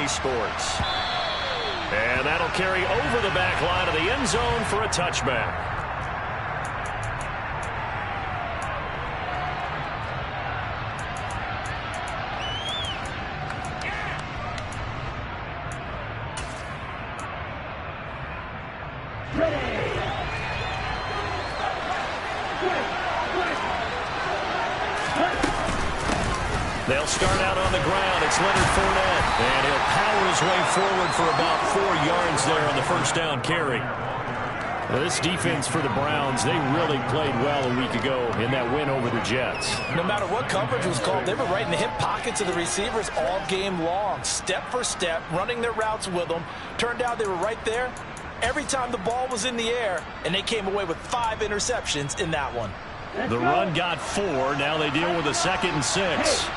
EA Sports. And that'll carry over the back line of the end zone for a touchback. They'll start out on the ground. It's Leonard Fournette. And he'll power his way forward for about 4 yards there on the first down carry. Well, this defense for the Browns, they really played well a week ago in that win over the Jets. No matter what coverage was called, they were right in the hip pockets of the receivers all game long. Step for step, running their routes with them. Turned out they were right there every time the ball was in the air, and they came away with 5 interceptions in that one. The run got 4. Now they deal with a 2nd and 6.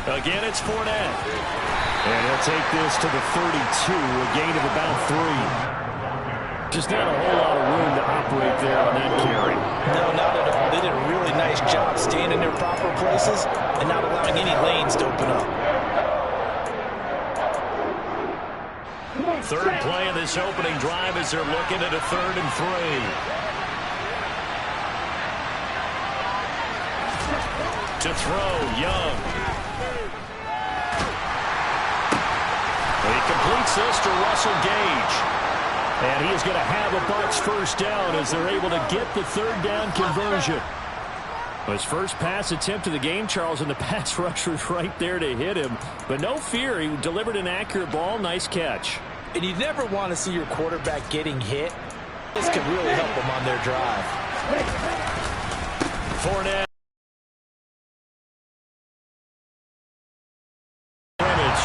Again, it's Fournette. And he'll take this to the 32, a gain of about 3. Just not a whole lot of room to operate there on that carry. No, not at all. They did a really nice job staying in their proper places and not allowing any lanes to open up. Third play of this opening drive as they're looking at a 3rd and 3. To throw, Young. He completes this to Russell Gage. And he is going to have a Bucs first down as they're able to get the 3rd down conversion. His first pass attempt of the game, Charles, and the pass rusher's right there to hit him. But no fear, he delivered an accurate ball. Nice catch. And you never want to see your quarterback getting hit. This could really help them on their drive. Fournette.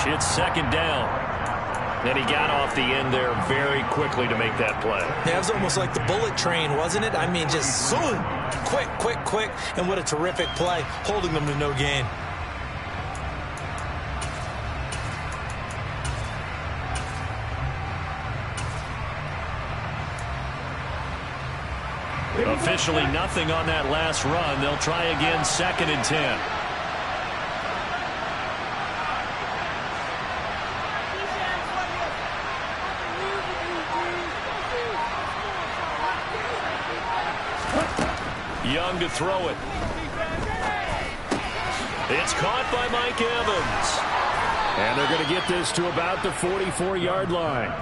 It's 2nd down. And he got off the end there very quickly to make that play. That was almost like the bullet train, wasn't it? I mean, just zoom. Quick, quick, quick. And what a terrific play, holding them to no gain. Officially nothing on that last run. They'll try again, 2nd and 10. Young to throw it. It's caught by Mike Evans. And they're going to get this to about the 44-yard line.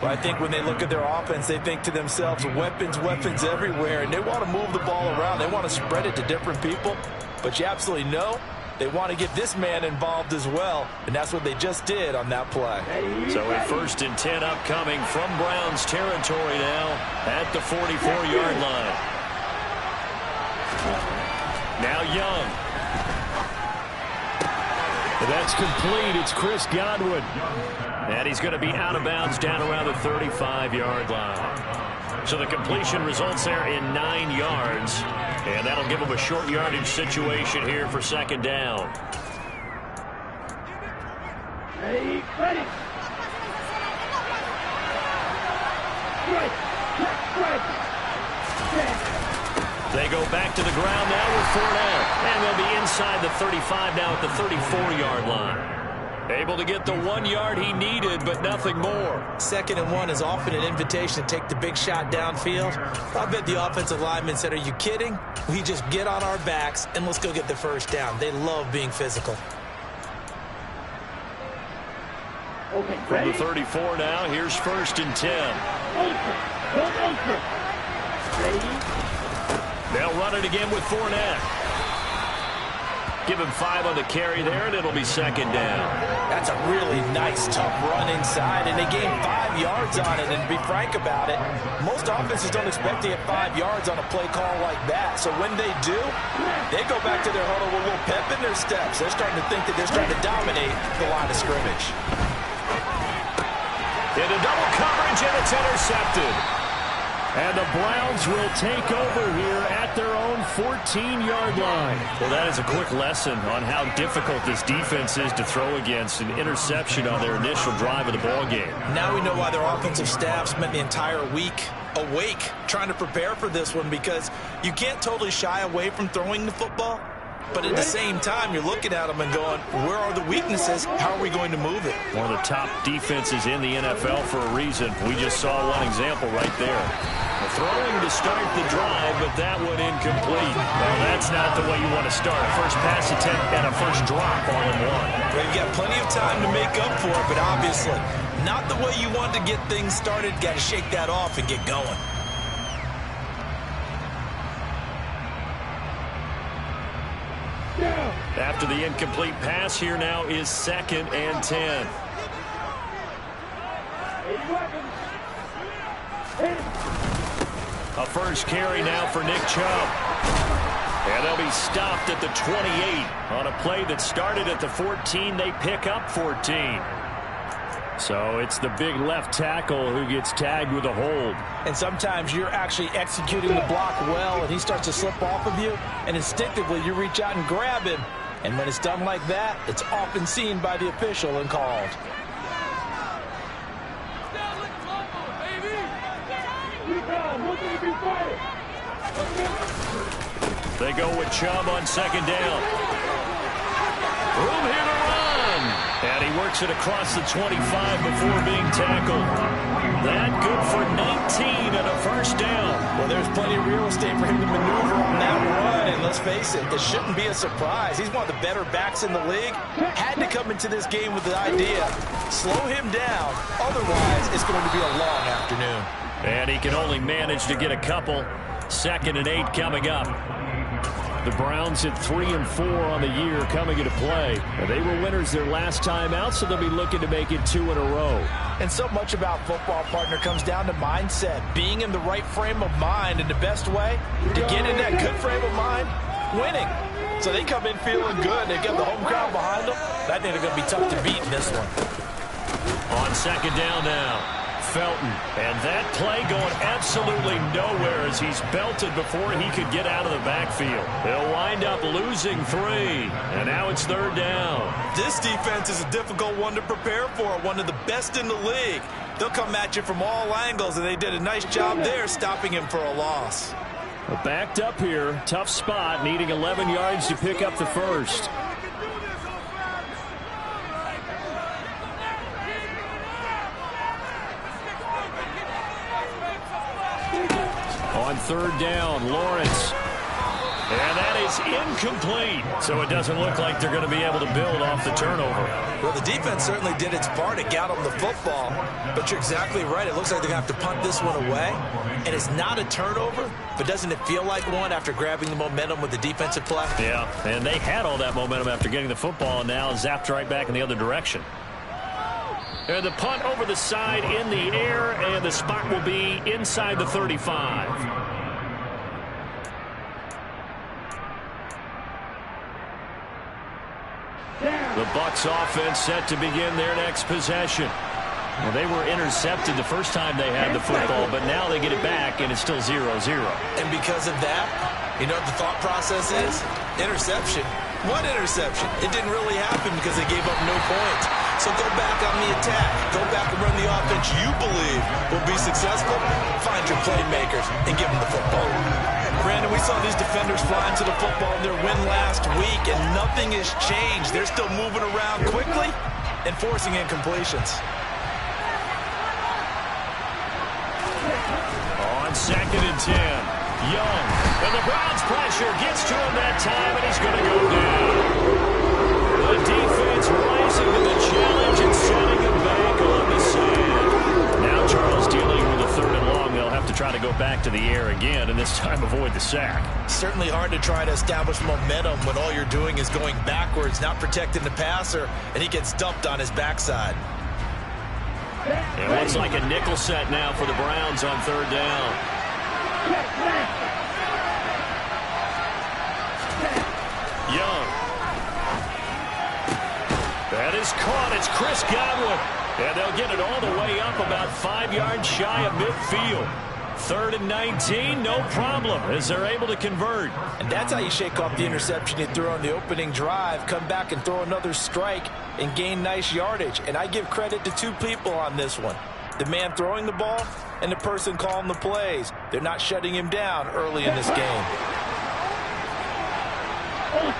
Well, I think when they look at their offense, they think to themselves, weapons, weapons everywhere, and they want to move the ball around. They want to spread it to different people. But you absolutely know they want to get this man involved as well, and that's what they just did on that play. So a 1st and 10 upcoming from Browns territory now at the 44-yard line. Now Young. That's complete. It's Chris Godwin. And he's going to be out of bounds down around the 35-yard line. So the completion results there in 9 yards. And that'll give him a short yardage situation here for 2nd down. Ready. They go back to the ground now with Fournette. And they'll be inside the 35 now at the 34-yard line. Able to get the 1 yard he needed, but nothing more. 2nd and 1 is often an invitation to take the big shot downfield. I bet the offensive lineman said, are you kidding? We just get on our backs and let's go get the first down. They love being physical. Okay, from the 34 now, here's 1st and 10. They'll run it again with Fournette. Give him 5 on the carry there, and it'll be 2nd down. That's a really nice, tough run inside, and they gained 5 yards on it. And to be frank about it, most offenses don't expect to get 5 yards on a play call like that. So when they do, they go back to their huddle with a little pep in their steps. They're starting to think that they're starting to dominate the line of scrimmage. Into double coverage, and it's intercepted. And the Browns will take over here at their own 14-yard line. Well, that is a quick lesson on how difficult this defense is to throw against. An interception on their initial drive of the ballgame. Now we know why their offensive staff spent the entire week awake trying to prepare for this one, because you can't totally shy away from throwing the football. But at the same time, you're looking at them and going, where are the weaknesses? How are we going to move it? One of the top defenses in the NFL for a reason. We just saw one example right there. Throwing to start the drive, but that one incomplete. Well, that's not the way you want to start. A first pass attempt and a first drop all in one. Well, you've got plenty of time to make up for it, but obviously not the way you want to get things started. Got to shake that off and get going. After the incomplete pass, here now is 2nd and 10. A first carry now for Nick Chubb. And they'll be stopped at the 28. On a play that started at the 14, they pick up 14. So it's the big left tackle who gets tagged with a hold. And sometimes you're actually executing the block well, and he starts to slip off of you, and instinctively you reach out and grab him. And when it's done like that, it's often seen by the official and called. They go with Chubb on 2nd down. Room here to run. And he works it across the 25 before being tackled. That good for 19 and a first down. Well, there's plenty of real estate for him to maneuver on that run. And let's face it, it shouldn't be a surprise. He's one of the better backs in the league. Had to come into this game with the idea, slow him down. Otherwise, it's going to be a long afternoon. And he can only manage to get a couple. 2nd and 8 coming up. The Browns at 3 and 4 on the year coming into play. And they were winners their last time out, so they'll be looking to make it 2 in a row. And so much about football, partner, comes down to mindset. Being in the right frame of mind, and the best way to get in that good frame of mind, winning. So they come in feeling good. They get the home crowd behind them. I think they're going to be tough to beat in this one. On 2nd down now. Felton, and that play going absolutely nowhere as he's belted before he could get out of the backfield. They'll wind up losing 3, and now it's 3rd down. This defense is a difficult one to prepare for, one of the best in the league. They'll come at you from all angles, and they did a nice job there stopping him for a loss. Backed up here, tough spot, needing 11 yards to pick up the first. On 3rd down, Lawrence. And that is incomplete. So it doesn't look like they're going to be able to build off the turnover. Well, the defense certainly did its part to get them the football. But you're exactly right. It looks like they're going to have to punt this one away. And it's not a turnover, but doesn't it feel like one after grabbing the momentum with the defensive play? Yeah, and they had all that momentum after getting the football, and now zapped right back in the other direction. And the punt over the side in the air, and the spot will be inside the 35. The Bucs offense set to begin their next possession. Well, they were intercepted the first time they had the football, but now they get it back, and it's still 0-0. And because of that, you know what the thought process is? Interception. What interception? It didn't really happen because they gave up no points. So go back on the attack. Go back and run the offense you believe will be successful. Find your playmakers and give them the football. Brandon, we saw these defenders flying to the football in their win last week, and nothing has changed. They're still moving around quickly and forcing incompletions. On 2nd and 10, Young. And the Browns pressure gets to him that time, and he's going to go down. The defense rising to the challenge and setting him back on the sand. Now Charles dealing with a 3rd and long. They'll have to try to go back to the air again, and this time avoid the sack. Certainly hard to try to establish momentum when all you're doing is going backwards, not protecting the passer, and he gets dumped on his backside. It looks like a nickel set now for the Browns on 3rd down. Young. That is caught. It's Chris Godwin. And they'll get it all the way up about 5 yards shy of midfield. 3rd and 19, no problem, as they're able to convert. And that's how you shake off the interception you threw on the opening drive, come back and throw another strike and gain nice yardage. And I give credit to 2 people on this one. The man throwing the ball and the person calling the plays. They're not shutting him down early in this game.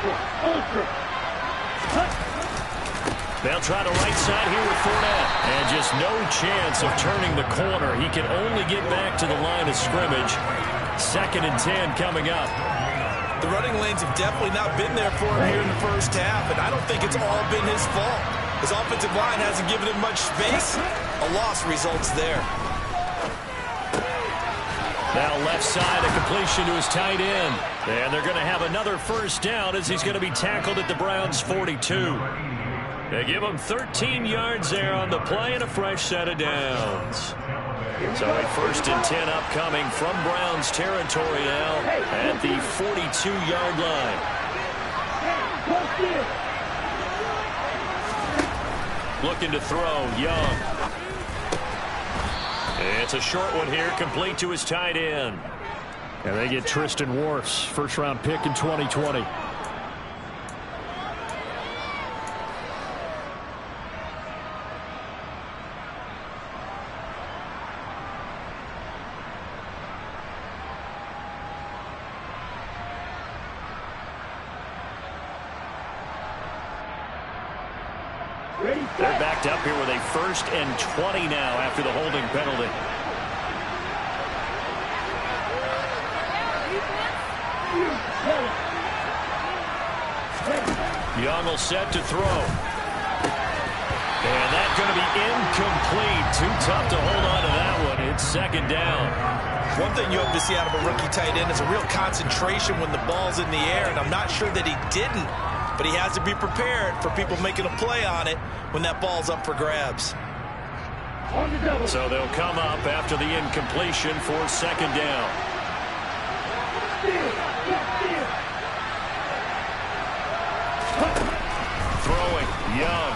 Ultra. They'll try the right side here with Fournette. And just no chance of turning the corner. He can only get back to the line of scrimmage. 2nd and 10 coming up. The running lanes have definitely not been there for him here in the first half, and I don't think it's all been his fault. His offensive line hasn't given him much space. A loss results there. Now left side, a completion to his tight end. And they're going to have another first down as he's going to be tackled at the Browns' 42. They give him 13 yards there on the play and a fresh set of downs. So a 1st and 10 upcoming from Browns territory now at the 42-yard line. Looking to throw, Young. It's a short one here, complete to his tight end. And they get Tristan Wirfs, first-round pick in 2020. They're backed up here with a 1st and 20 now after the holding penalty. Young will set to throw. And that's going to be incomplete. Too tough to hold on to that one. It's 2nd down. One thing you hope to see out of a rookie tight end is a real concentration when the ball's in the air, and I'm not sure that he didn't. But he has to be prepared for people making a play on it when that ball's up for grabs. So they'll come up after the incompletion for 2nd down. Throwing, Young.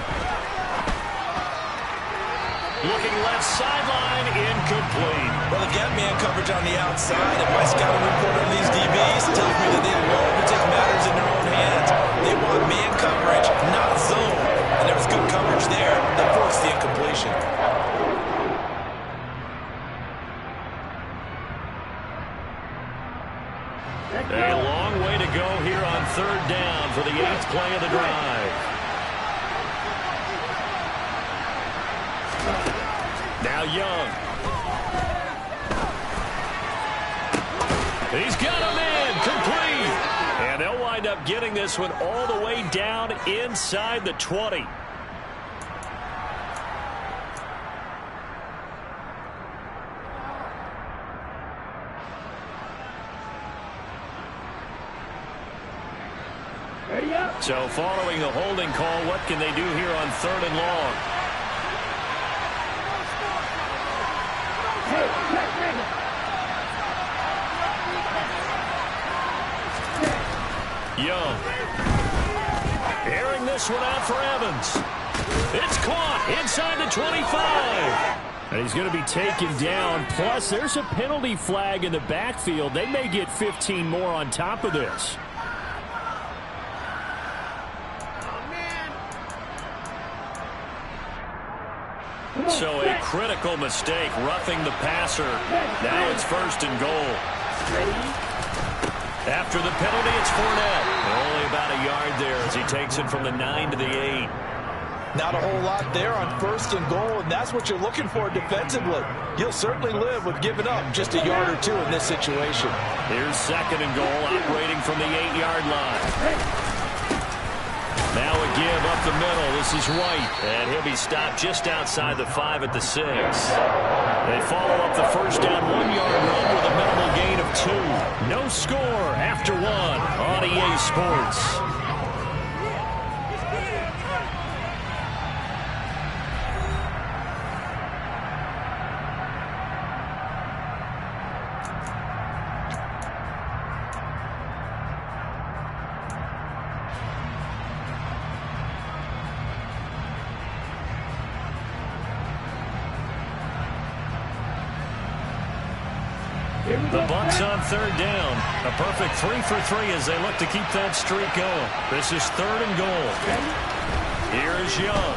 Looking left sideline, incomplete. Well, they've got man coverage on the outside, and my scouting report on these DBs tells me that they love to take matters in their own hands. They want man coverage, not zone. And there was good coverage there that forced the incompletion. A long way to go here on 3rd down for the 8th play of the drive. Now Young. He's got a man, complete. And they'll wind up getting this one all the way down inside the 20. So following the holding call, what can they do here on 3rd and long? Young. Airing this one out for Evans. It's caught inside the 25. And he's going to be taken down. Plus, there's a penalty flag in the backfield. They may get 15 more on top of this. So a critical mistake, roughing the passer. Now it's 1st and goal. After the penalty, it's Fournette. Only about a yard there as he takes it from the 9 to the 8. Not a whole lot there on 1st and goal, and that's what you're looking for defensively. You'll certainly live with giving up just a yard or 2 in this situation. Here's 2nd and goal, operating from the 8-yard line. Now a give up the middle. This is White. And he'll be stopped just outside the 5 at the 6. They follow up the first down 1-yard run with a minimal gain of 2. No score after 1 on EA Sports. The Bucs on 3rd down. A perfect 3 for 3 as they look to keep that streak going. This is 3rd and goal. Here's Young.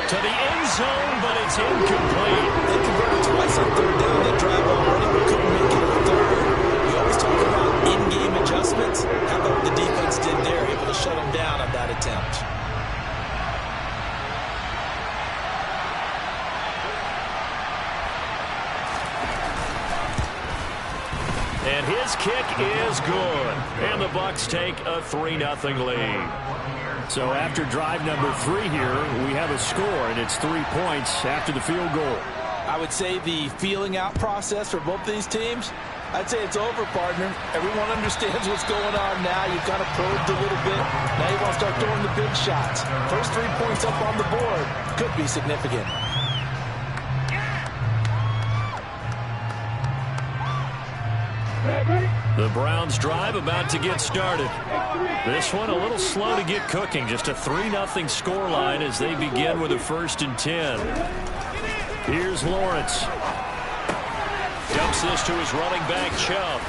To the end zone, but it's incomplete. They converted twice on 3rd down. That drive already, but couldn't make it a 3rd. We always talk about in-game adjustments. How about His kick is good. And the Bucs take a 3-0 lead. So after drive number 3 here, we have a score, and it's 3 points after the field goal. I would say the feeling out process for both these teams, I'd say it's over, partner. Everyone understands what's going on now. You've kind of probed a little bit. Now you want to start throwing the big shots. First 3 points up on the board could be significant. The Browns drive about to get started. This one a little slow to get cooking. Just a 3-0 scoreline as they begin with a 1st and 10. Here's Lawrence. Dumps this to his running back, Chubb.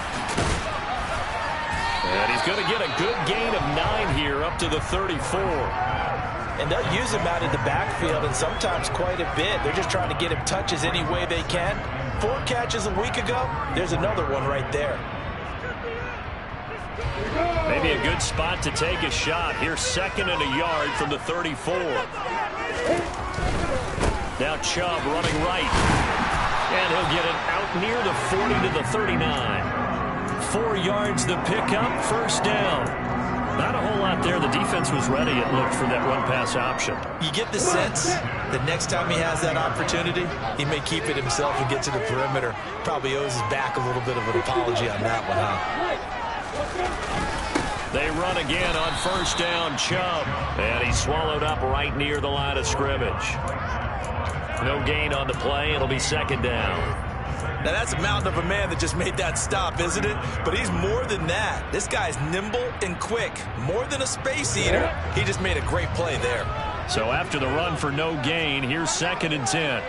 And he's going to get a good gain of 9 here up to the 34. And they'll use him out in the backfield, and sometimes quite a bit. They're just trying to get him touches any way they can. 4 catches a week ago. There's another one right there. Maybe a good spot to take a shot. Here's 2nd and a yard from the 34. Now Chubb running right. And he'll get it out near the 40 to the 39. 4 yards the pickup, 1st down. Not a whole lot there. The defense was ready, it looked, for that run-pass option. You get the sense that next time he has that opportunity, he may keep it himself and get to the perimeter. Probably owes his back a little bit of an apology on that one, huh? They run again on 1st down, Chubb. And he's swallowed up right near the line of scrimmage. No gain on the play. It'll be 2nd down. Now, that's a mountain of a man that just made that stop, isn't it? But he's more than that. This guy's nimble and quick. More than a space eater. He just made a great play there. So after the run for no gain, here's 2nd and 10.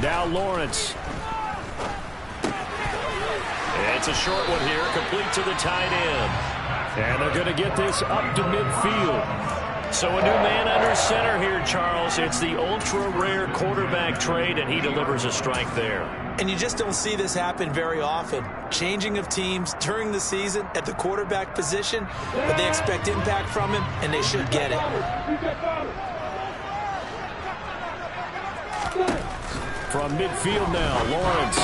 Now Lawrence. It's a short one here, complete to the tight end. And they're going to get this up to midfield. So a new man under center here, Charles. It's the ultra-rare quarterback trade, and he delivers a strike there. And you just don't see this happen very often. Changing of teams during the season at the quarterback position, but they expect impact from him, and they should get it. From midfield now, Lawrence.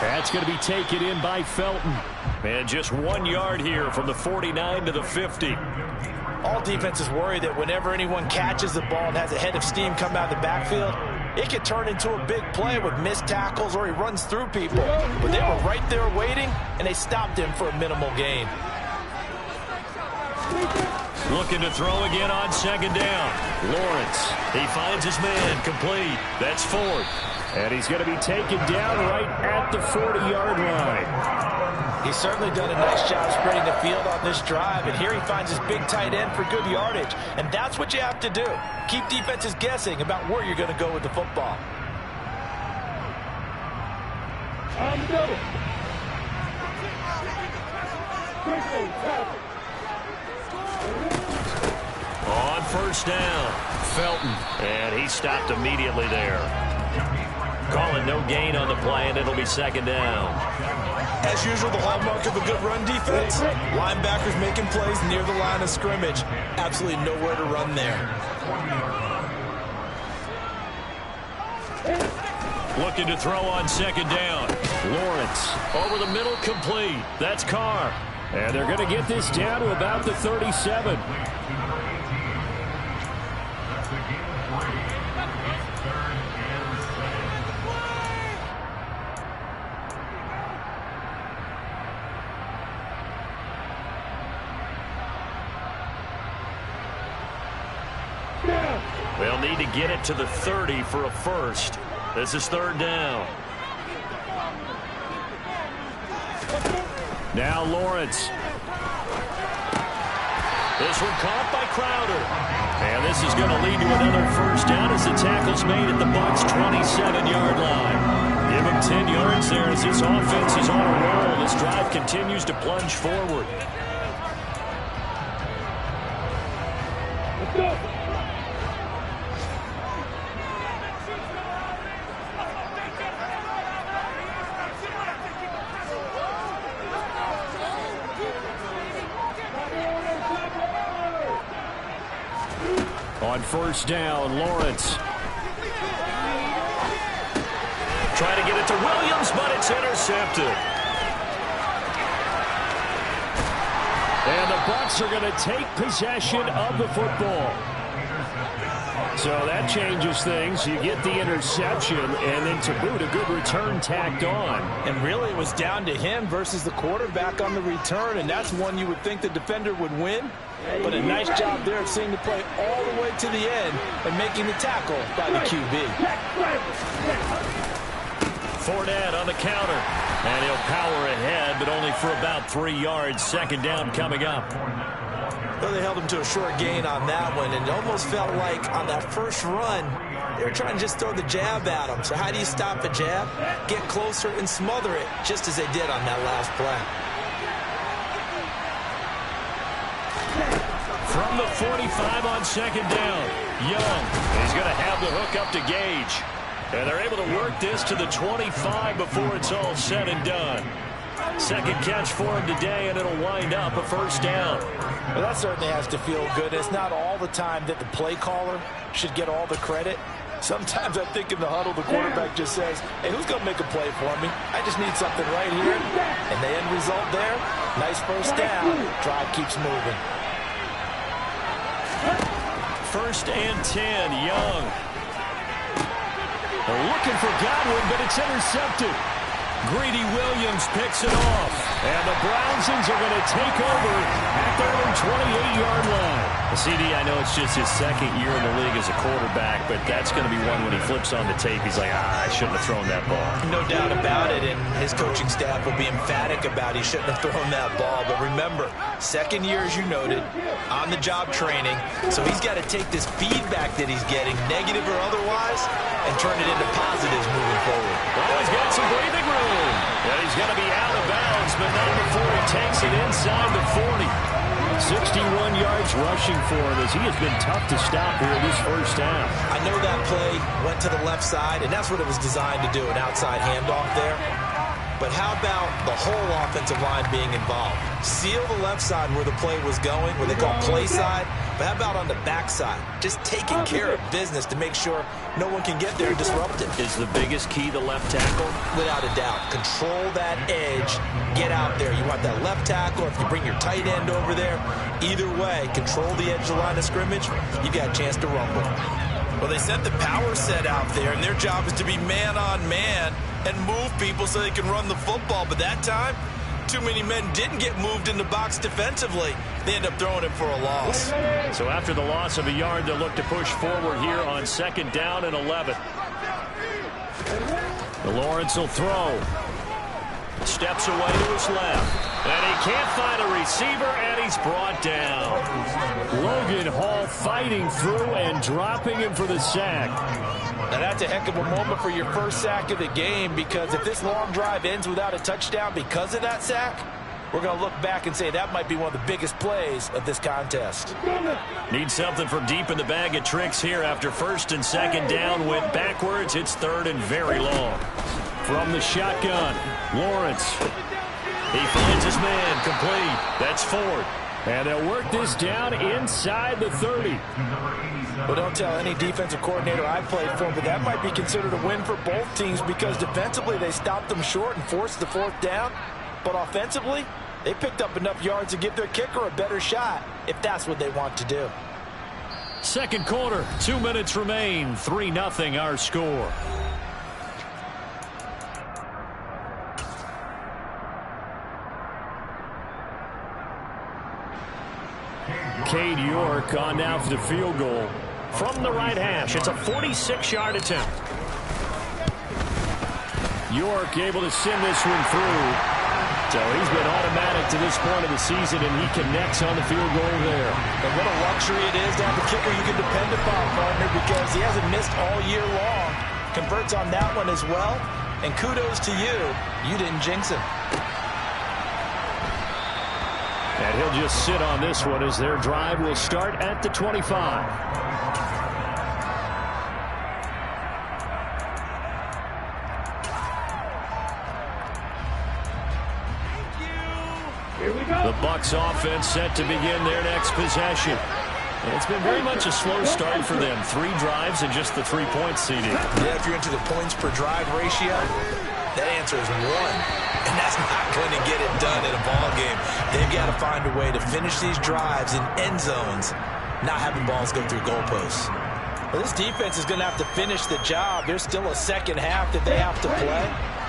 That's going to be taken in by Felton. And just 1 yard here from the 49 to the 50. All defenses worry that whenever anyone catches the ball and has a head of steam come out of the backfield, it could turn into a big play with missed tackles or he runs through people. But they were right there waiting, and they stopped him for a minimal gain. Looking to throw again on 2nd down. Lawrence, he finds his man, complete. That's 4th. And he's going to be taken down right at the 40-yard line. He's certainly done a nice job spreading the field on this drive, and here he finds his big tight end for good yardage. And that's what you have to do. Keep defenses guessing about where you're going to go with the football. On 1st down, Felton. And he stopped immediately there. Calling no gain on the play, and it'll be 2nd down. As usual, the hallmark of a good run defense, linebackers making plays near the line of scrimmage. Absolutely nowhere to run there. Looking to throw on 2nd down. Lawrence over the middle, complete. That's Carr. And they're going to get this down to about the 37. They'll need to get it to the 30 for a first. This is 3rd down. Now Lawrence. This one caught by Crowder. And this is going to lead to another 1st down as the tackle's made at the Bucs' 27-yard line. Give him 10 yards there as this offense is on a roll. This drive continues to plunge forward. Let's go. On 1st down, Lawrence. Trying to get it to Williams, but it's intercepted. Bucs are going to take possession of the football. So that changes things. You get the interception, and then to boot, a good return tacked on. And really, it was down to him versus the quarterback on the return, and that's one you would think the defender would win. But a nice job there of seeing the play all the way to the end and making the tackle by the QB. Fournette on the counter. And he'll power ahead, but only for about 3 yards. Second down coming up. Well, they held him to a short gain on that one, and it almost felt like on that first run, they were trying to just throw the jab at him. So how do you stop a jab? Get closer and smother it, just as they did on that last play. From the 45 on second down, Young. He's going to have the hook up to Gage. And they're able to work this to the 25 before it's all said and done. Second catch for him today, and it'll wind up a first down. Well, that certainly has to feel good. It's not all the time that the play caller should get all the credit. Sometimes I think in the huddle, the quarterback just says, hey, who's going to make a play for me? I just need something right here. And the end result there, nice first down. Drive keeps moving. First and 10, Young. They're looking for Godwin, but it's intercepted. Greedy Williams picks it off. And the Brownsons are going to take over at their own 28-yard line. CD, I know it's just his second year in the league as a quarterback, but that's going to be one when he flips on the tape. He's like, I shouldn't have thrown that ball. No doubt about it, and his coaching staff will be emphatic about he shouldn't have thrown that ball. But remember, second year, as you noted, on-the-job training, so he's got to take this feedback that he's getting, negative or otherwise, and turn it into positives moving forward. Well, he's got some breathing room. And he's going to be out of bounds, but not before he takes it inside the 40. 61 yards rushing for him as he has been tough to stop here this first half. I know that play went to the left side, and that's what it was designed to do, an outside handoff there. But how about the whole offensive line being involved? Seal the left side where the play was going, where they call play side. But how about on the backside? Just taking care of business to make sure no one can get there and disrupt it. Is the biggest key the left tackle? Without a doubt. Control that edge. Get out there. You want that left tackle. If you bring your tight end over there, either way, control the edge of the line of scrimmage. You got a chance to rumble. Well, they sent the power set out there, and their job is to be man-on-man and move people so they can run the football. But that time, too many men didn't get moved in the box defensively. They end up throwing it for a loss. So after the loss of a yard, they'll look to push forward here on second down and 11. Lawrence will throw. Steps away to his left. And he can't find a receiver, and he's brought down. Logan Hall fighting through and dropping him for the sack. Now that's a heck of a moment for your first sack of the game, because if this long drive ends without a touchdown because of that sack, we're going to look back and say that might be one of the biggest plays of this contest. Need something from deep in the bag of tricks here after first and second down went backwards. It's third and very long. From the shotgun, Lawrence. He finds his man complete. That's Ford. And they'll work this down inside the 30. Well, don't tell any defensive coordinator I played for, but that might be considered a win for both teams because defensively they stopped them short and forced the fourth down. But offensively, they picked up enough yards to give their kicker a better shot if that's what they want to do. Second quarter, 2 minutes remain. 3-0 our score. Cade York on now for the field goal from the right hash. It's a 46-yard attempt. York able to send this one through. So he's been automatic to this point of the season, and he connects on the field goal there. And what a luxury it is to have a kicker you can depend upon, partner, because he hasn't missed all year long. Converts on that one as well. And kudos to you. You didn't jinx him. And he'll just sit on this one as their drive will start at the 25. Here we go. The Bucs offense set to begin their next possession. And it's been very much a slow start for them. 3 drives and just the 3 points, CD. Yeah, if you're into the points per drive ratio, That answer is one. And that's not going to get it done in a ball game. They've got to find a way to finish these drives in end zones, not having balls go through goalposts. Well, this defense is going to have to finish the job. There's still a second half that they have to play.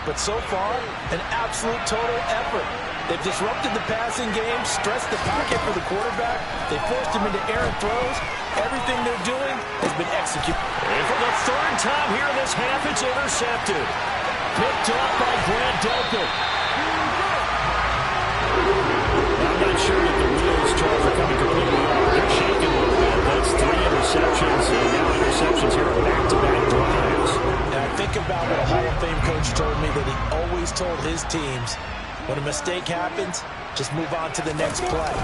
But so far, an absolute total effort. They've disrupted the passing game, stressed the pocket for the quarterback. They forced him into errant throws. Everything they're doing has been executed. And for the third time here in this half, it's intercepted. Picked off by Grant Delpit. I'm not sure that the wheels, Charles, are coming completely off. They're shaking a little bit. That's 3 interceptions, and now interceptions here on back-to-back drives. Now think about what a Hall of Fame coach told me, that he always told his teams, when a mistake happens, just move on to the next play.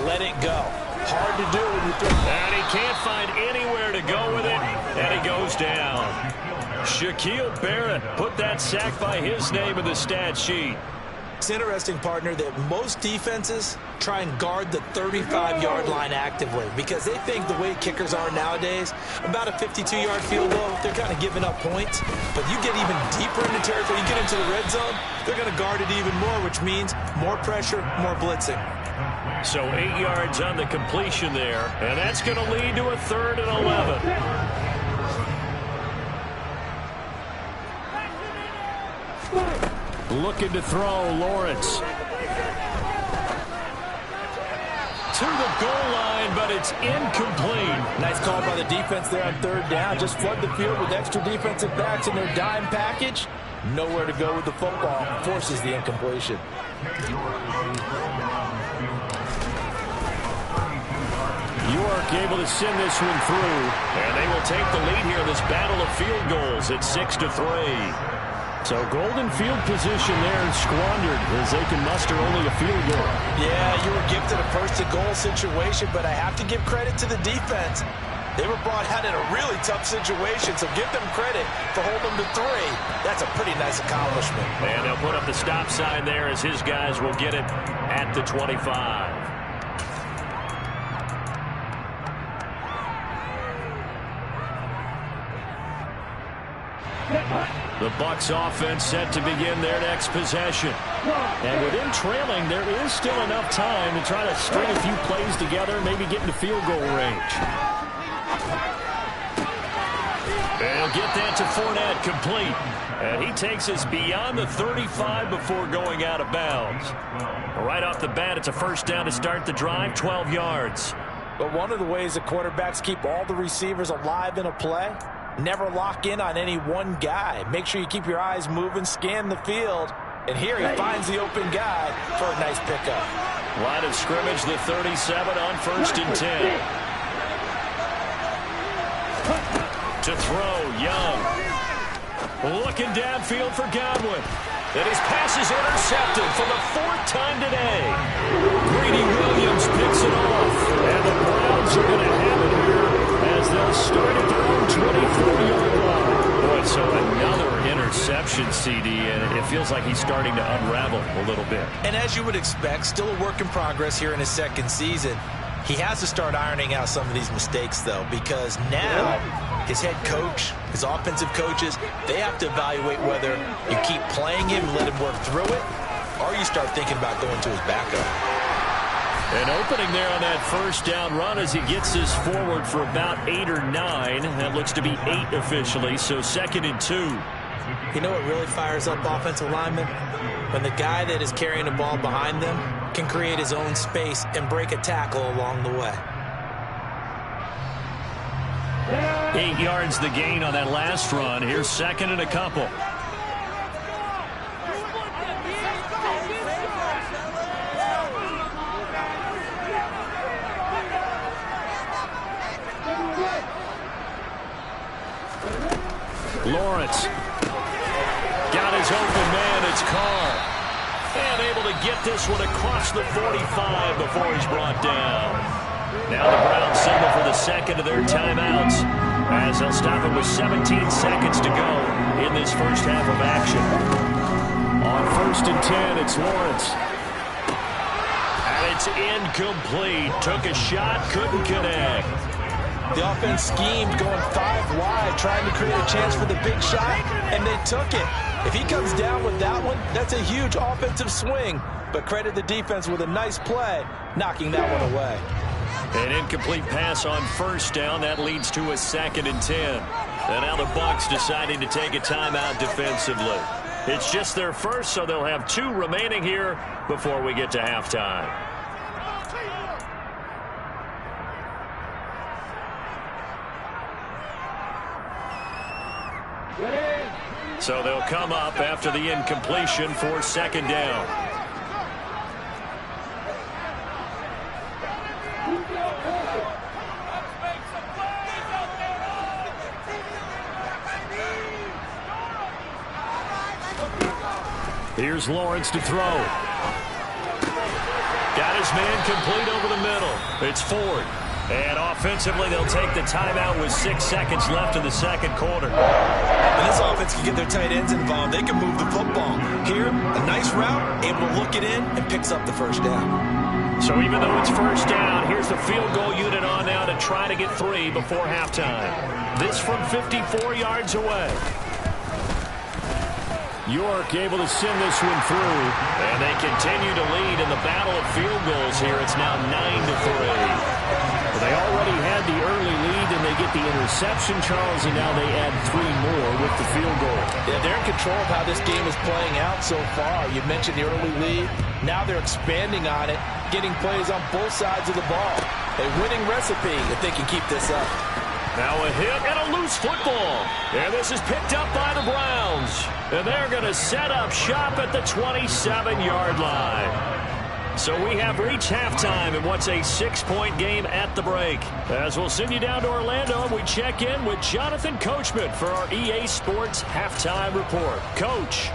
Let it go. Hard to do when you throw. And he can't find anywhere to go with it, and he goes down. Shaquille Barrett put that sack by his name in the stat sheet. It's interesting, partner, that most defenses try and guard the 35-yard line actively because they think the way kickers are nowadays, about a 52-yard field goal, they're kind of giving up points. But you get even deeper into territory, you get into the red zone, they're going to guard it even more, which means more pressure, more blitzing. So 8 yards on the completion there, and that's going to lead to a 3rd and 11. Looking to throw, Lawrence. To the goal line, but it's incomplete. Nice call by the defense there on 3rd down. Just flood the field with extra defensive backs in their dime package. Nowhere to go with the football. Forces the incompletion. York able to send this one through, and they will take the lead here in this battle of field goals at 6-3. So golden field position there squandered as they can muster only a field goal. Yeah, you were gifted a first-to-goal situation, but I have to give credit to the defense. They were brought out in a really tough situation, so give them credit for holding them to 3. That's a pretty nice accomplishment. And they'll put up the stop sign there as his guys will get it at the 25. The Bucs offense set to begin their next possession. And with them trailing, there is still enough time to try to string a few plays together, maybe get into field goal range. They'll get that to Fournette, complete. And he takes us beyond the 35 before going out of bounds. Right off the bat, it's a first down to start the drive, 12 yards. But one of the ways that quarterbacks keep all the receivers alive in a play, never lock in on any one guy. Make sure you keep your eyes moving, scan the field. And here he finds the open guy for a nice pickup. Line of scrimmage, the 37 on 1st and 10. To throw, Young. Looking downfield for Godwin. And his pass is intercepted for the 4th time today. Greedy Williams picks it off. And the Browns are going to have it here as they'll start at their own 24-yard line. Boy, so another interception, CD, and it feels like he's starting to unravel a little bit. And as you would expect, still a work in progress here in his 2nd season. He has to start ironing out some of these mistakes, though, because now his head coach, his offensive coaches, they have to evaluate whether you keep playing him, let him work through it, or you start thinking about going to his backup. An opening there on that first down run as he gets this forward for about 8 or 9. That looks to be 8 officially, so 2nd and 2. You know what really fires up offensive linemen? When the guy that is carrying the ball behind them can create his own space and break a tackle along the way. 8 yards the gain on that last run. Here's 2nd and a couple. Lawrence got his open man. It's Carr. And able to get this one across the 45 before he's brought down. Now the Browns signal for the 2nd of their timeouts as they'll stop it with 17 seconds to go in this first half of action. On 1st and 10, it's Lawrence. And it's incomplete. Took a shot, couldn't connect. The offense schemed going 5 wide, trying to create a chance for the big shot, and they took it. If he comes down with that one, that's a huge offensive swing. But credit the defense with a nice play, knocking that one away. An incomplete pass on first down. That leads to a 2nd and 10. And now the Bucs deciding to take a timeout defensively. It's just their first, so they'll have 2 remaining here before we get to halftime. So they'll come up after the incompletion for 2nd down. Here's Lawrence to throw. Got his man complete over the middle. It's Ford. And offensively, they'll take the timeout with 6 seconds left in the 2nd quarter. When this offense can get their tight ends involved, they can move the football. Here, a nice route, able to look it in, and picks up the first down. So even though it's first down, here's the field goal unit on now to try to get 3 before halftime. This from 54 yards away. York able to send this one through. And they continue to lead in the battle of field goals here. It's now 9-3. They already had the early lead, and they get the interception, Charles, and now they add 3 more with the field goal. Yeah, they're in control of how this game is playing out so far. You mentioned the early lead. Now they're expanding on it, getting plays on both sides of the ball. A winning recipe if they can keep this up. Now a hit and a loose football. And this is picked up by the Browns. And they're going to set up shop at the 27-yard line. So we have reached halftime in what's a 6-point game at the break. As we'll send you down to Orlando, and we check in with Jonathan Coachman for our EA Sports Halftime Report. Coach.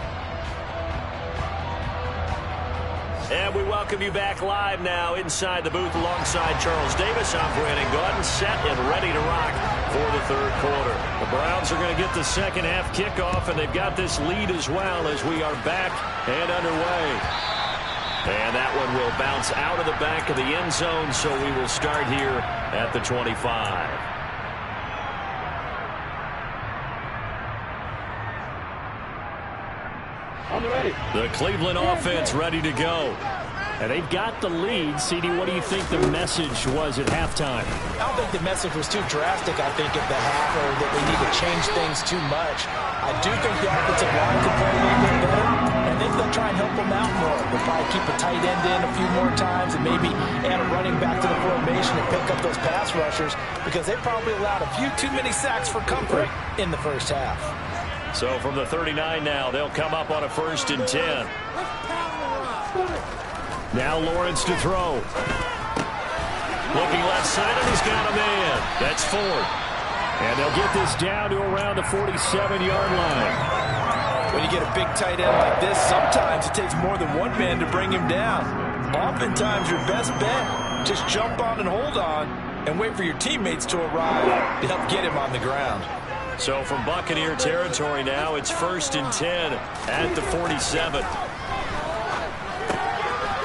And we welcome you back live now inside the booth alongside Charles Davis. I'm Brandon Gaudin, set and ready to rock for the 3rd quarter. The Browns are going to get the 2nd half kickoff, and they've got this lead as well as we are back and underway. And that one will bounce out of the back of the end zone, so we will start here at the 25. I'm ready. The Cleveland offense ready to go. And they've got the lead. CD, what do you think the message was at halftime? I don't think the message was too drastic, I think, at the half, or that they need to change things too much. I do think the offensive line could play a little bit better, and I think they'll try and help them out more. They'll probably keep a tight end in a few more times and maybe add a running back to the formation and pick up those pass rushers, because they probably allowed a few too many sacks for comfort in the first half. So from the 39 now, they'll come up on a 1st and 10. Now Lawrence to throw. Looking left side, and he's got a man. That's Ford. And they'll get this down to around the 47-yard line. When you get a big tight end like this, sometimes it takes more than one man to bring him down. Oftentimes, your best bet, just jump on and hold on and wait for your teammates to arrive to help get him on the ground. So from Buccaneer territory now, it's 1st and 10 at the 47.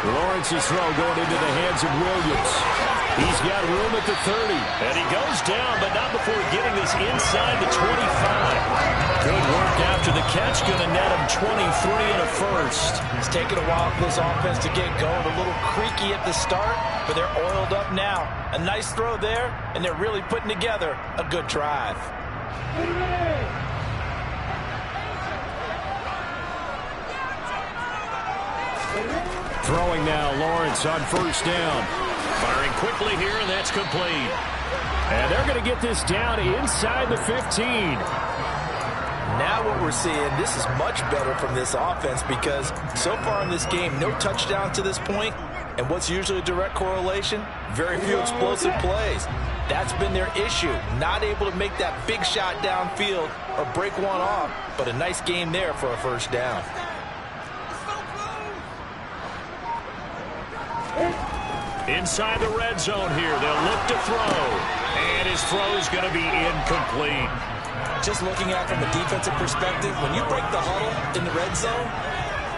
Lawrence's throw going into the hands of Williams. He's got room at the 30. And he goes down, but not before getting this inside the 25. Good work after the catch. Going to net him 23 and a 1st. It's taken a while for this offense to get going. A little creaky at the start, but they're oiled up now. A nice throw there, and they're really putting together a good drive. Throwing now, Lawrence on 1st down. Firing quickly here, and that's complete. And they're going to get this down inside the 15. Now what we're seeing, this is much better from this offense, because so far in this game, no touchdowns to this point, and what's usually a direct correlation? Very few explosive plays. That's been their issue, not able to make that big shot downfield or break one off, but a nice game there for a 1st down. Inside the red zone here, they'll look to throw, and his throw is going to be incomplete. Just looking at it from a defensive perspective, when you break the huddle in the red zone,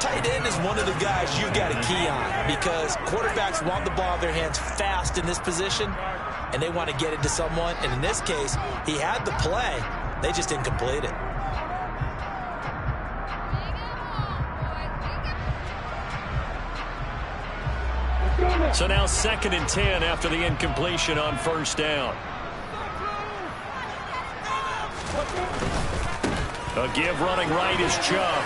tight end is one of the guys you've got to key on because quarterbacks want the ball in their hands fast in this position, and they want to get it to someone. And in this case, he had the play. They just didn't complete it. So now 2nd and 10 after the incompletion on 1st down. A give running right is Chubb.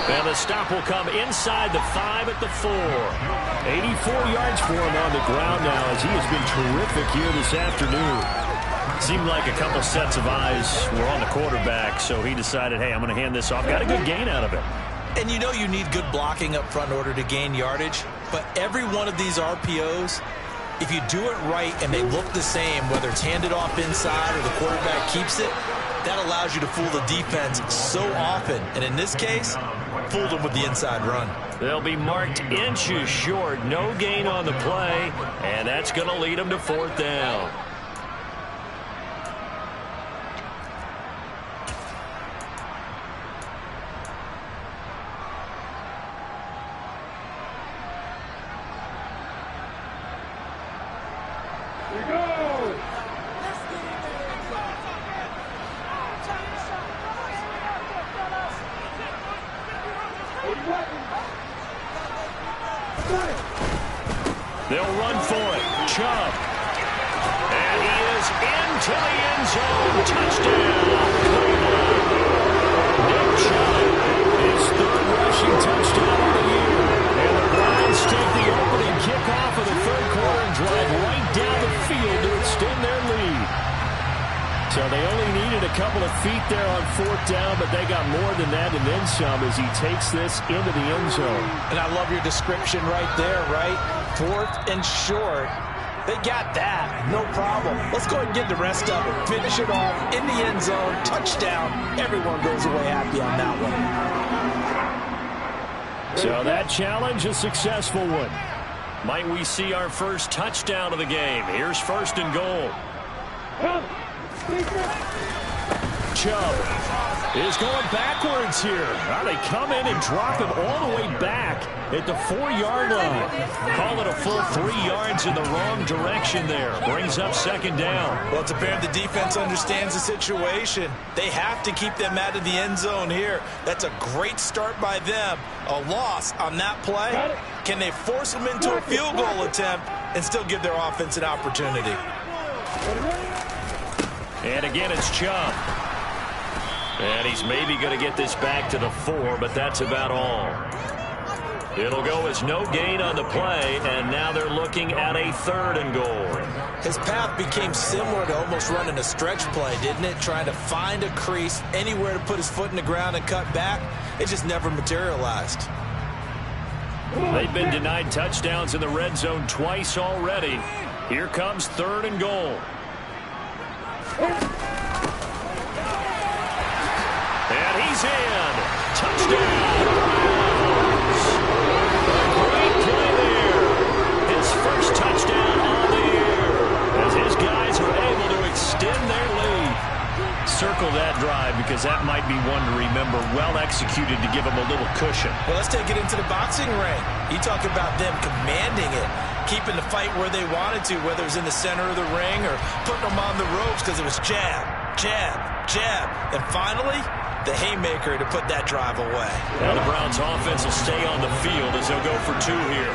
And the stop will come inside the 5 at the 4. 84 yards for him on the ground now as he has been terrific here this afternoon. Seemed like a couple sets of eyes were on the quarterback, so he decided, hey, I'm going to hand this off. Got a good gain out of it. And you know you need good blocking up front in order to gain yardage, but every one of these RPOs, if you do it right and they look the same, whether it's handed off inside or the quarterback keeps it, that allows you to fool the defense so often. And in this case, fooled them with the inside run. They'll be marked inches short. No gain on the play, and that's going to lead them to 4th down. They'll run for it. Chubb. And he is into the end zone. Touchdown. Nick Chubb, his 3rd rushing touchdown of the year. And the Browns take the opening kickoff of the 3rd quarter and drive right down the field to extend their lead. So they only needed a couple of feet there on 4th down, but they got more than that and then some as he takes this into the end zone. And I love your description right there, right? 4th and short. They got that. No problem. Let's go ahead and get the rest of it. Finish it off in the end zone. Touchdown. Everyone goes away happy on that one. So that challenge, a successful one. Might we see our first touchdown of the game? Here's 1st and goal. Chubb is going backwards here. Now they come in and drop him all the way back at the 4-yard line. Call it a full 3 yards in the wrong direction there. Brings up 2nd down. Well, it's apparent the defense understands the situation. They have to keep them out of the end zone here. That's a great start by them. A loss on that play. Can they force them into a field goal attempt and still give their offense an opportunity? And again, it's Chubb. And he's maybe going to get this back to the 4, but that's about all. It'll go as no gain on the play, and now they're looking at a 3rd and goal. His path became similar to almost running a stretch play, didn't it? Trying to find a crease, anywhere to put his foot in the ground and cut back. It just never materialized. They've been denied touchdowns in the red zone twice already. Here comes 3rd and goal. And he's in. Touchdown. Great play there. His first touchdown on the year as his guys are able to extend their lead. Circle that drive because that might be one to remember. Well executed to give them a little cushion. Well, let's take it into the boxing ring. You talk about them commanding it, keeping the fight where they wanted to, whether it was in the center of the ring or putting them on the ropes because it was jab, jab, jab. And finally, the haymaker to put that drive away. Now the Browns offense will stay on the field as they'll go for 2 here.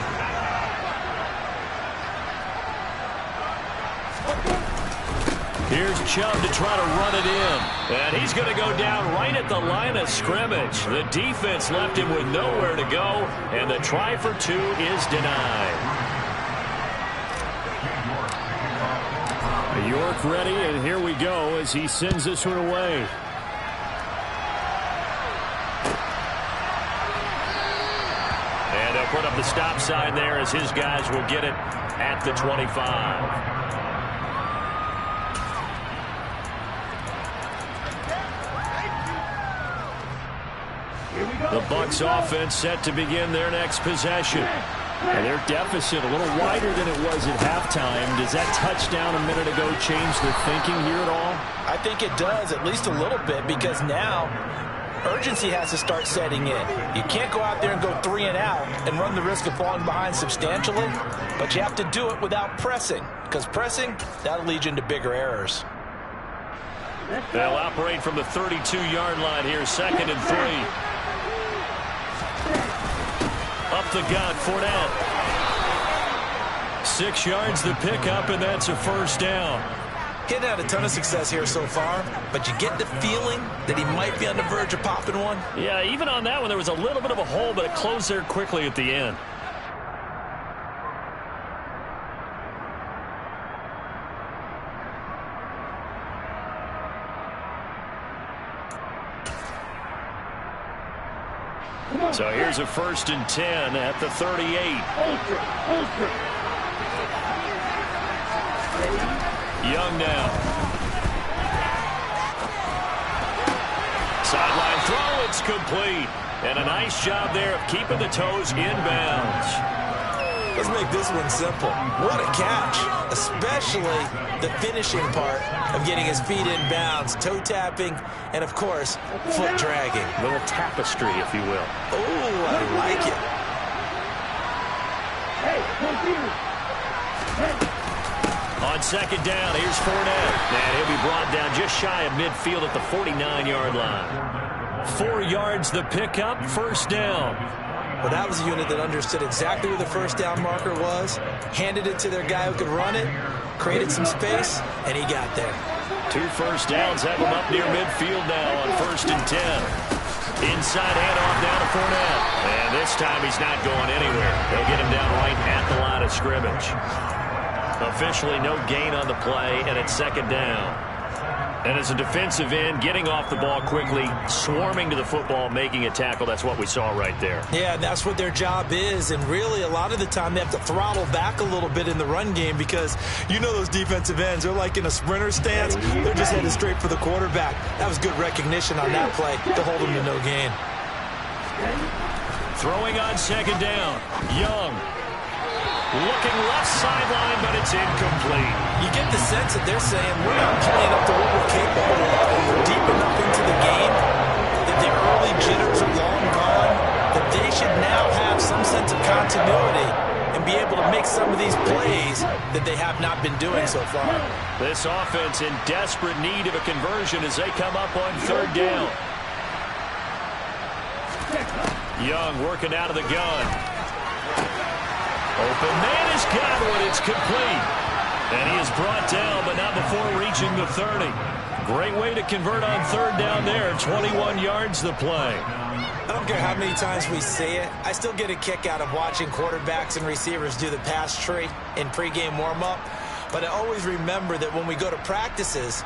Here's Chubb to try to run it in. And he's going to go down right at the line of scrimmage. The defense left him with nowhere to go, and the try for 2 is denied. York ready, and here we go as he sends this one away. And they'll put up the stop sign there as his guys will get it at the 25. The Bucs offense set to begin their next possession. And their deficit a little wider than it was at halftime. Does that touchdown a minute ago change their thinking here at all? I think it does, at least a little bit, because now urgency has to start setting in. You can't go out there and go 3 and out and run the risk of falling behind substantially, but you have to do it without pressing, because pressing, that'll lead you into bigger errors. They'll operate from the 32-yard line here, 2nd and 3. Up the gut, Fournette. 6 yards the pickup, and that's a first down. He hasn't had a ton of success here so far, but you get the feeling that he might be on the verge of popping one. Yeah, even on that one, there was a little bit of a hole, but it closed there quickly at the end. So here's a 1st and 10 at the 38. Young now. Sideline throw, it's complete. And a nice job there of keeping the toes in bounds. Let's make this one simple. What a catch, especially the finishing part of getting his feet in bounds, toe tapping, and of course, foot dragging. A little tapestry, if you will. Oh, I like it. On 2nd down, here's Fournette. And he'll be brought down just shy of midfield at the 49-yard line. 4 yards the pickup, 1st down. Well, that was a unit that understood exactly where the first down marker was, handed it to their guy who could run it, created some space, and he got there. 2 first downs have him up near midfield now on 1st and 10. Inside handoff down to Fournette. And this time he's not going anywhere. They'll get him down right at the line of scrimmage. Officially no gain on the play, and it's 2nd down. And as a defensive end, getting off the ball quickly, swarming to the football, making a tackle, that's what we saw right there. Yeah, that's what their job is, and really a lot of the time they have to throttle back a little bit in the run game because you know those defensive ends, they're like in a sprinter stance, they're just headed straight for the quarterback. That was good recognition on that play to hold them to no gain. Throwing on 2nd down, Young. Looking left sideline, but it's incomplete. You get the sense that they're saying we're not playing up to what we're capable of. We're deep enough into the game that the early jitters are long gone, that they should now have some sense of continuity and be able to make some of these plays that they have not been doing so far. This offense in desperate need of a conversion as they come up on 3rd down. Young working out of the gun. Open man has got one. It's complete. And he is brought down, but not before reaching the 30. Great way to convert on 3rd down there. 21 yards the play. I don't care how many times we see it. I still get a kick out of watching quarterbacks and receivers do the pass tree in pregame warm-up. But I always remember that when we go to practices,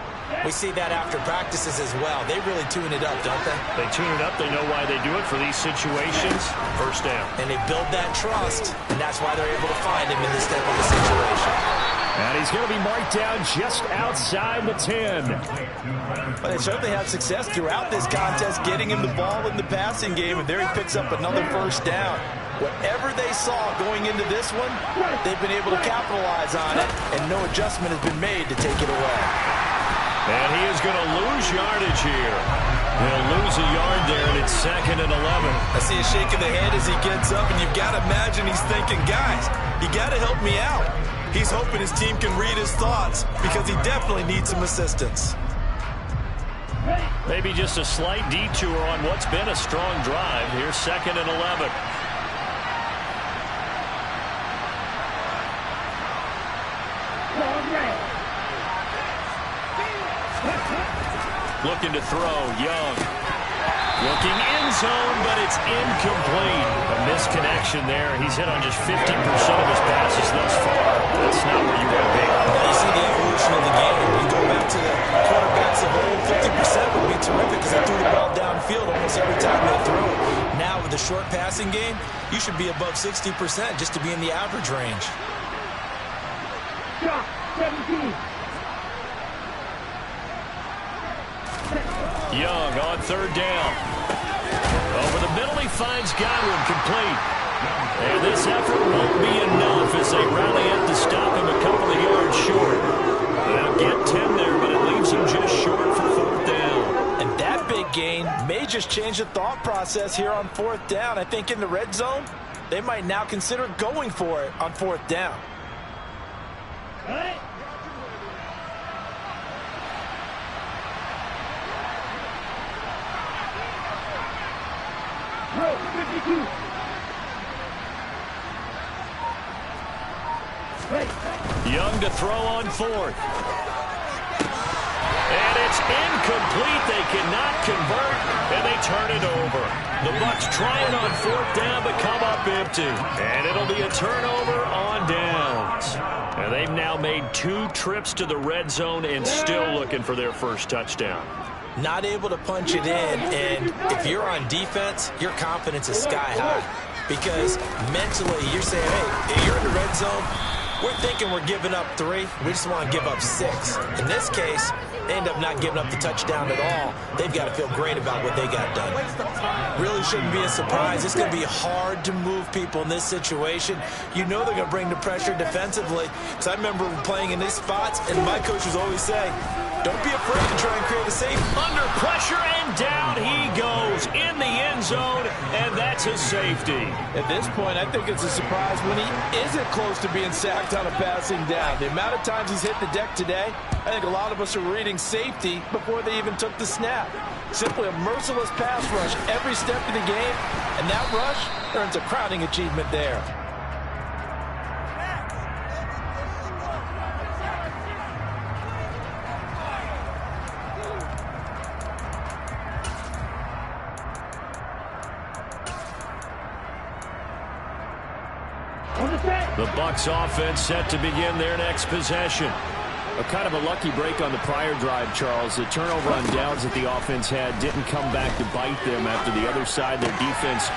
we see that after practices as well. They really tune it up, don't they? They tune it up. They know why they do it for these situations. 1st down. And they build that trust, and that's why they're able to find him in this type of a situation. And he's going to be marked down just outside the 10. But they certainly have success throughout this contest, getting him the ball in the passing game, and there he picks up another 1st down. Whatever they saw going into this one, they've been able to capitalize on it, and no adjustment has been made to take it away. And he is going to lose yardage here. He'll lose a yard there, and it's 2nd and 11. I see a shake of the head as he gets up, and you've got to imagine he's thinking, guys, you got to help me out. He's hoping his team can read his thoughts because he definitely needs some assistance. Maybe just a slight detour on what's been a strong drive. Here's 2nd and 11. Looking to throw, Young. Looking in zone, but it's incomplete. A misconnection there. He's hit on just 50% of his passes thus far. That's not where you want to be. Now you see the evolution of the game. You go back to the quarterbacks of old, 50% would be terrific because they threw the ball downfield almost every time they threw it. Now with the short passing game, you should be above 60% just to be in the average range. Drop, 17. Young on 3rd down. Over the middle, he finds Godwin, complete. And this effort won't be enough as they rally up to stop him a couple of yards short. They'll get 10 there, but it leaves him just short for 4th down. And that big gain may just changed the thought process here on 4th down. I think in the red zone, they might now consider going for it on 4th down. Young to throw on 4th. And it's incomplete. They cannot convert, and they turn it over. The Bucs trying on 4th down, but come up empty. And it'll be a turnover on downs. And they've now made 2 trips to the red zone and still looking for their first touchdown. Not able to punch it in, and if you're on defense, your confidence is sky high. Because mentally, you're saying, hey, if you're in the red zone, we're thinking we're giving up 3. We just want to give up 6. In this case, they end up not giving up the touchdown at all. They've got to feel great about what they got done. Really shouldn't be a surprise. It's going to be hard to move people in this situation. You know they're going to bring the pressure defensively. Because I remember playing in these spots, and my coaches always say, don't be afraid to try and create a safe. Under pressure, and down he goes in the end zone, and that's a safety. At this point, I think it's a surprise when he isn't close to being sacked on a passing down. The amount of times he's hit the deck today, I think a lot of us are reading safety before they even took the snap. Simply a merciless pass rush every step of the game, and that rush earns a crowning achievement there. The Bucs offense set to begin their next possession. A kind of a lucky break on the prior drive, Charles. The turnover on downs that the offense had didn't come back to bite them after the other side. Their defense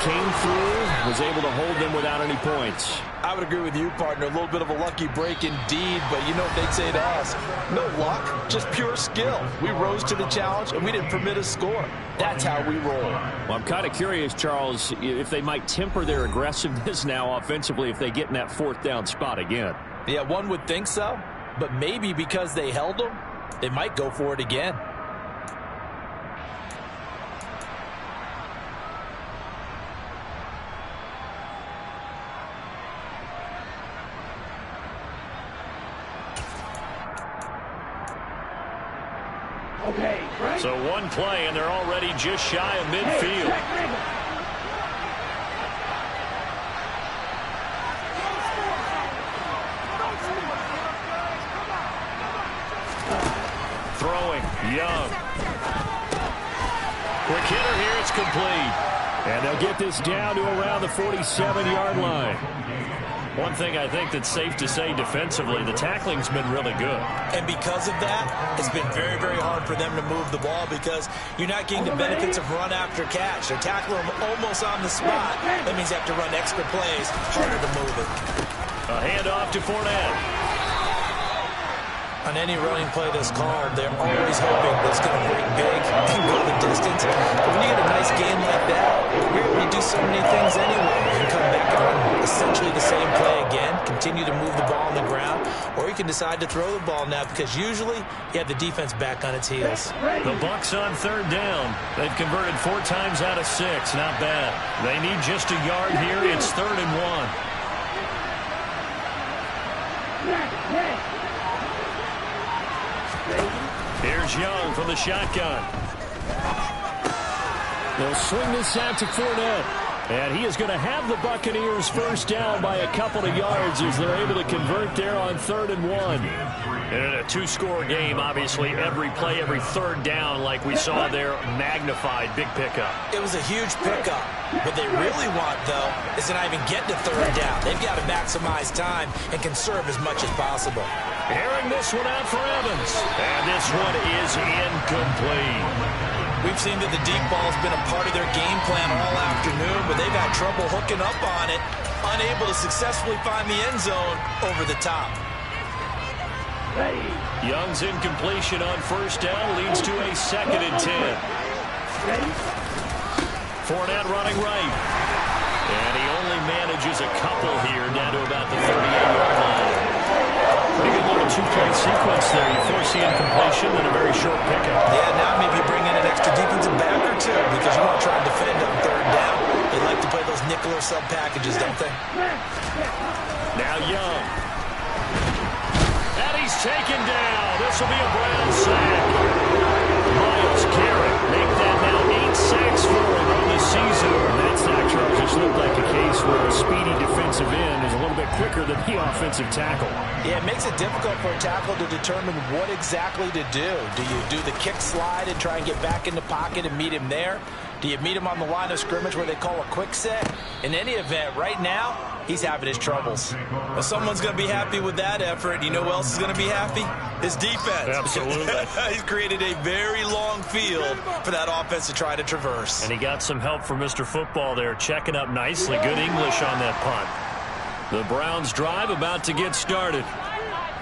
came through, was able to hold them without any points. I would agree with you, partner. A little bit of a lucky break indeed, but you know what they'd say to us? No luck, just pure skill. We rose to the challenge, and we didn't permit a score. That's how we roll. Well, I'm kind of curious, Charles, if they might temper their aggressiveness now offensively if they get in that 4th down spot again. Yeah, one would think so, but maybe because they held them, they might go for it again. So one play, and they're already just shy of midfield. Throwing, Young. Quick hitter here, it's complete. And they'll get this down to around the 47-yard line. One thing I think that's safe to say defensively, the tackling's been really good. And because of that, it's been very, very hard for them to move the ball because you're not getting the benefits of run after catch. They're tackling them almost on the spot. That means you have to run extra plays, harder to move it. A handoff to Fournette. On any running play that's called, they're always hoping that it's going to break big and go the distance. But when you get a nice game like that, you're able to do so many things anyway. You can come back and run essentially the same play again, continue to move the ball on the ground, or you can decide to throw the ball now because usually you have the defense back on its heels. The Bucs on 3rd down. They've converted 4 times out of 6. Not bad. They need just a yard here. It's 3rd and 1. Here's Young from the shotgun. They'll swing this out to Fournette. And he is going to have the Buccaneers first down by a couple of yards as they're able to convert there on 3rd and 1. And in a 2-score game, obviously, every play, every 3rd down, like we saw there, magnified, big pickup. It was a huge pickup. What they really want, though, is to not even get to 3rd down. They've got to maximize time and conserve as much as possible. Airing this one out for Evans. And this one is incomplete. We've seen that the deep ball's been a part of their game plan all afternoon, but they've had trouble hooking up on it, unable to successfully find the end zone over the top. Young's incompletion on 1st down leads to a 2nd and 10. Fournette running right. And he only manages a couple here down to about the 38-yard line. Pretty good little 2-play right sequence there. You foresee incompletion and a very short pickup. Yeah, now maybe you bring in an extra defensive back or two because you want to try and defend on third down. They like to play those nickel or sub packages, don't they? Now Young. And he's taken down. This will be a Brown sack. Myles Garrett make that now 8 sacks for him on the season. And that sack, Charles, just looked like a case where a speedy defensive end is a little bit quicker than the offensive tackle. Yeah, it makes it difficult for a tackle to determine what exactly to do. Do you do the kick slide and try and get back in the pocket and meet him there? Do you meet him on the line of scrimmage where they call a quick set? In any event, right now, he's having his troubles. Well, someone's going to be happy with that effort. You know who else is going to be happy? His defense. Absolutely. He's created a very long field for that offense to try to traverse. And he got some help from Mr. Football there, checking up nicely. Good English on that punt. The Browns drive about to get started.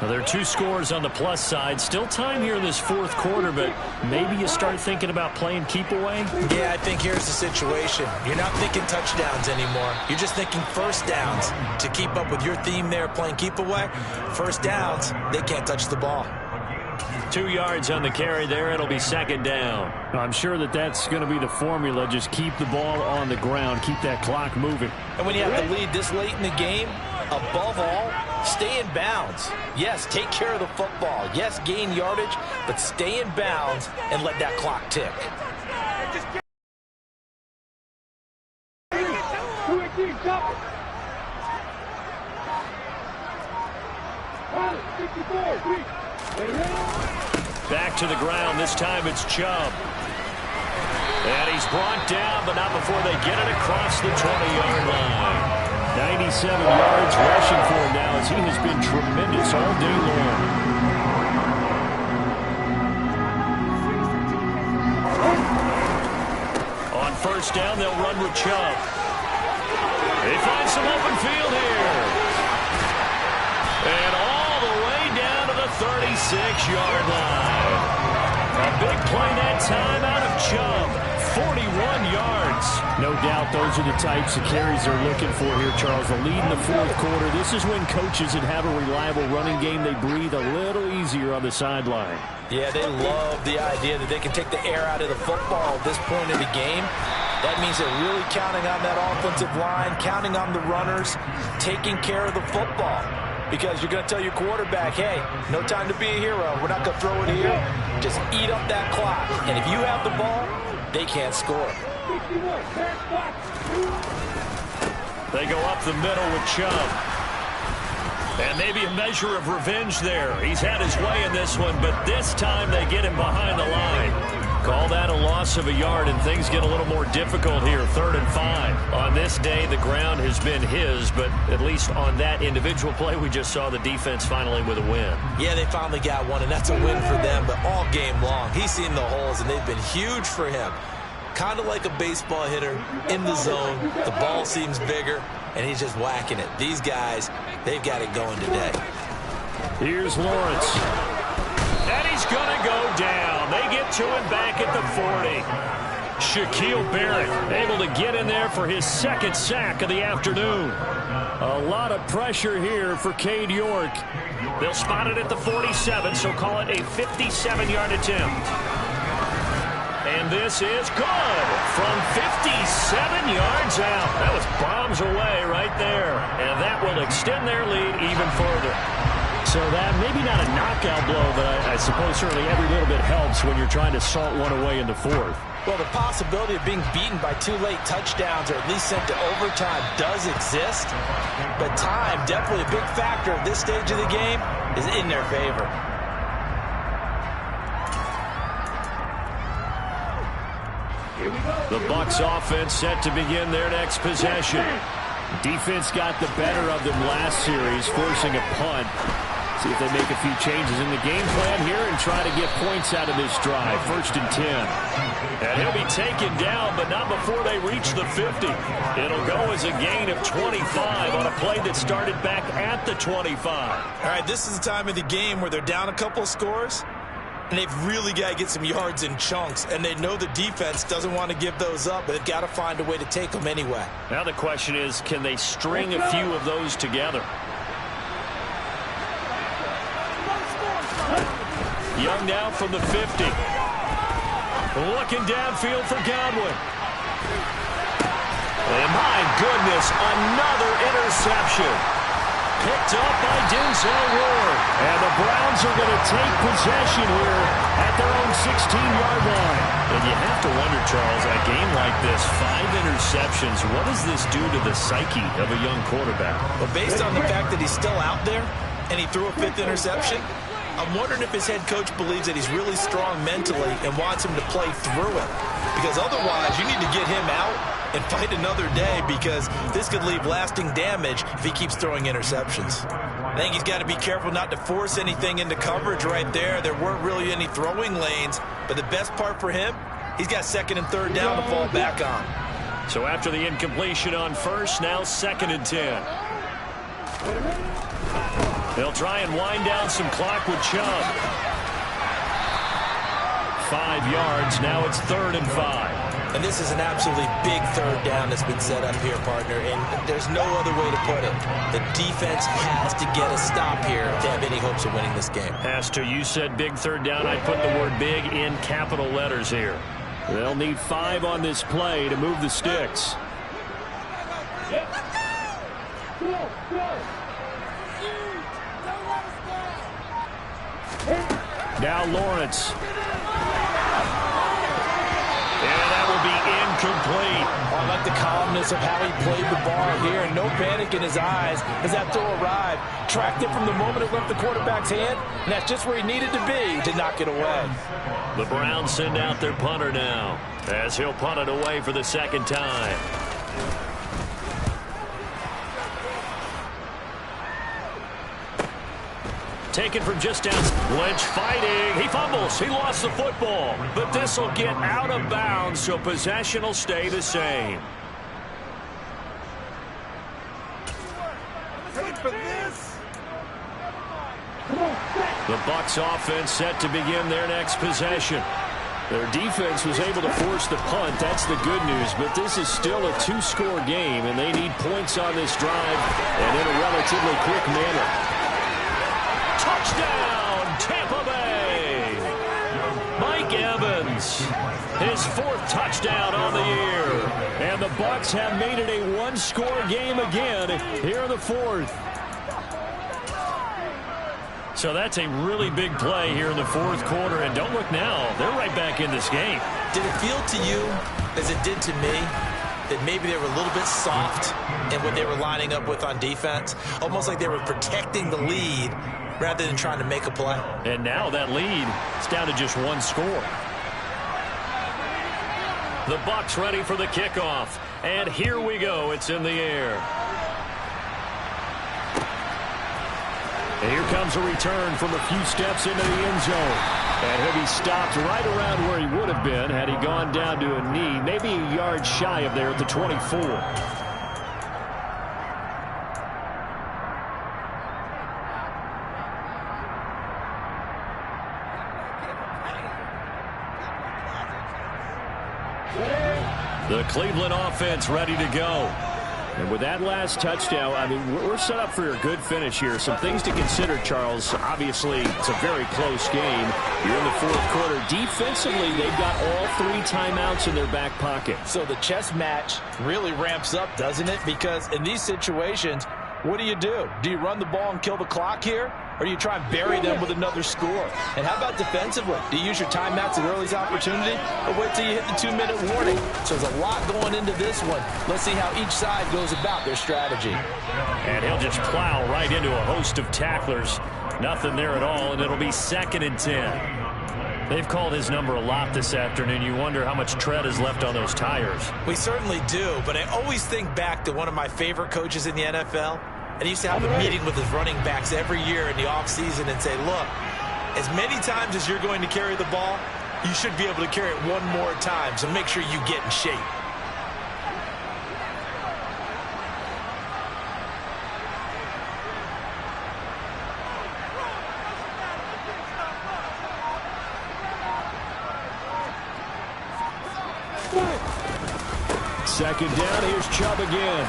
Now, there are 2 scores on the plus side. Still time here in this fourth quarter, but maybe you start thinking about playing keep away? Yeah, I think here's the situation. You're not thinking touchdowns anymore. You're just thinking first downs. To keep up with your theme there, playing keep away, first downs, they can't touch the ball. 2 yards on the carry there. It'll be second down. I'm sure that's going to be the formula. Just keep the ball on the ground. Keep that clock moving. And when you have to lead this late in the game, above all, stay in bounds. Yes, take care of the football. Yes, gain yardage, but stay in bounds and let that clock tick. Back to the ground. This time it's Chubb. And he's brought down, but not before they get it across the 20-yard line. 97 yards rushing for him now as he has been tremendous all day long. On first down, they'll run with Chubb. They find some open field here. And all the way down to the 36-yard line. A big play that time out of Chubb. 41 yards. No doubt those are the types of carries they're looking for here, Charles. The lead in the fourth quarter. This is when coaches that have a reliable running game, they breathe a little easier on the sideline. Yeah, they love the idea that they can take the air out of the football at this point in the game. That means they're really counting on that offensive line, counting on the runners, taking care of the football. Because you're going to tell your quarterback, hey, no time to be a hero. We're not going to throw it here. Just eat up that clock. And if you have the ball, they can't score. They go up the middle with Chubb. And maybe a measure of revenge there. He's had his way in this one, but this time they get him behind the line. Call that a loss of a yard, and things get a little more difficult here. 3rd and 5. On this day, the ground has been his, but at least on that individual play, we just saw the defense finally with a win. Yeah, they finally got one, and that's a win for them, but all game long, he's seen the holes, and they've been huge for him. Kind of like a baseball hitter in the zone. The ball seems bigger, and he's just whacking it. These guys, they've got it going today. Here's Lawrence. And he's going to go down. They get to him back at the 40. Shaquille Barrett able to get in there for his 2nd sack of the afternoon. A lot of pressure here for Cade York. They'll spot it at the 47, so call it a 57-yard attempt. And this is good from 57 yards out. That was bombs away right there. And that will extend their lead even further. So that maybe not a knockout blow, but I suppose certainly every little bit helps when you're trying to salt one away in the fourth. Well, the possibility of being beaten by 2 late touchdowns or at least sent to overtime does exist. But time, definitely a big factor at this stage of the game, is in their favor. The Bucs offense set to begin their next possession. Defense got the better of them last series, forcing a punt. See if they make a few changes in the game plan here and try to get points out of this drive. 1st and 10. And he'll be taken down, but not before they reach the 50. It'll go as a gain of 25 on a play that started back at the 25. All right, this is the time of the game where they're down a couple scores, and they've really got to get some yards in chunks, and they know the defense doesn't want to give those up, but they've got to find a way to take them anyway. Now the question is, can they string a few of those together? Young now from the 50. Looking downfield for Godwin. And my goodness, another interception. Picked up by Denzel Ward. And the Browns are going to take possession here at their own 16-yard line. And you have to wonder, Charles, a game like this, 5 interceptions, what does this do to the psyche of a young quarterback? Well, based on the fact that he's still out there and he threw a 5th interception, I'm wondering if his head coach believes that he's really strong mentally and wants him to play through it. Because otherwise, you need to get him out and fight another day, because this could leave lasting damage if he keeps throwing interceptions. I think he's got to be careful not to force anything into coverage right there. There weren't really any throwing lanes, but the best part for him, he's got 2nd and 3rd down to fall back on. So after the incompletion on 1st, now 2nd and 10. They'll try and wind down some clock with Chubb. 5 yards, now it's 3rd and 5. And this is an absolutely big 3rd down that's been set up here, partner, and there's no other way to put it. The defense has to get a stop here to have any hopes of winning this game. Has to. You said big 3rd down. I put the word big in capital letters here. They'll need 5 on this play to move the sticks. Now Lawrence. And that will be incomplete. I like the calmness of how he played the ball here. No panic in his eyes as that throw arrived. Tracked it from the moment it left the quarterback's hand, and that's just where he needed to be to knock it away. The Browns send out their punter now, as he'll punt it away for the 2nd time. Taken from just down. Lynch fighting. He fumbles. He lost the football. But this will get out of bounds, so possession will stay the same. The Bucs offense set to begin their next possession. Their defense was able to force the punt. That's the good news. But this is still a 2-score game, and they need points on this drive and in a relatively quick manner. Touchdown, Tampa Bay! Mike Evans, his 4th touchdown on the year. And the Bucs have made it a 1-score game again here in the 4th. So that's a really big play here in the 4th quarter. And don't look now, they're right back in this game. Did it feel to you, as it did to me, that maybe they were a little bit soft in what they were lining up with on defense? Almost like they were protecting the lead rather than trying to make a play. And now that lead is down to just 1 score. The Bucs ready for the kickoff. And here we go. It's in the air. And here comes a return from a few steps into the end zone. And he'll be stopped right around where he would have been had he gone down to a knee, maybe a yard shy of there at the 24. The Cleveland offense ready to go. And with that last touchdown, I mean, we're set up for a good finish here. Some things to consider, Charles. Obviously, it's a very close game. You're in the 4th quarter. Defensively, they've got all 3 timeouts in their back pocket. So the chess match really ramps up, doesn't it? Because in these situations, what do? Do you run the ball and kill the clock here? Or do you try and bury them with another score? And how about defensively? Do you use your timeouts at early's opportunity? Or wait till you hit the 2-minute warning? So there's a lot going into this one. Let's see how each side goes about their strategy. And he'll just plow right into a host of tacklers. Nothing there at all, and it'll be 2nd and 10. They've called his number a lot this afternoon. You wonder how much tread is left on those tires. We certainly do, but I always think back to one of my favorite coaches in the NFL. And he used to have a meeting with his running backs every year in the offseason and say, look, as many times as you're going to carry the ball, you should be able to carry it one more time, so make sure you get in shape. Second down, here's Chubb again.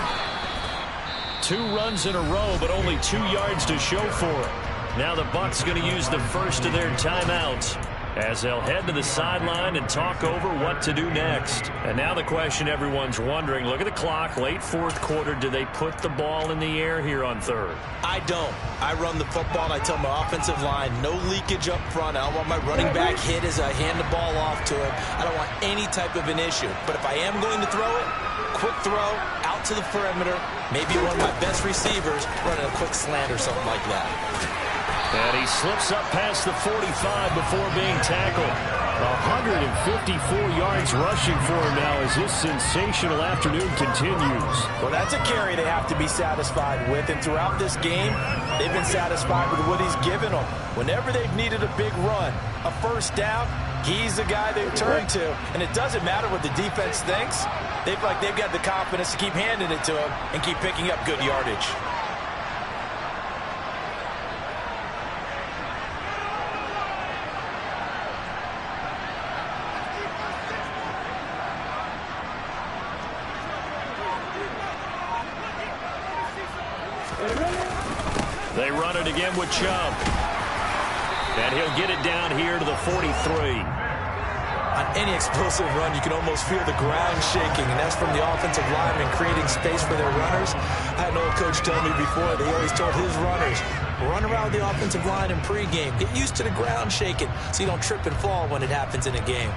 2 runs in a row, but only 2 yards to show for it. Now the Bucs going to use the first of their timeouts as they'll head to the sideline and talk over what to do next. And now the question everyone's wondering, look at the clock, late fourth quarter, do they put the ball in the air here on third? I don't. I run the football and I tell my offensive line, no leakage up front. I don't want my running back hit as I hand the ball off to him. I don't want any type of an issue. But if I am going to throw it, quick throw, out to the perimeter, maybe one of my best receivers running a quick slant or something like that. And he slips up past the 45 before being tackled. 154 yards rushing for him now as this sensational afternoon continues. Well, that's a carry they have to be satisfied with. And throughout this game, they've been satisfied with what he's given them. Whenever they've needed a big run, a first down, he's the guy they turn to. And it doesn't matter what the defense thinks. They've got the confidence to keep handing it to him and keep picking up good yardage. They run it again with Chubb. And he'll get it down here to the 43. On any explosive run, you can almost feel the ground shaking, and that's from the offensive linemen creating space for their runners. I had an old coach tell me before, they always told his runners, run around the offensive line in pregame. Get used to the ground shaking so you don't trip and fall when it happens in a game.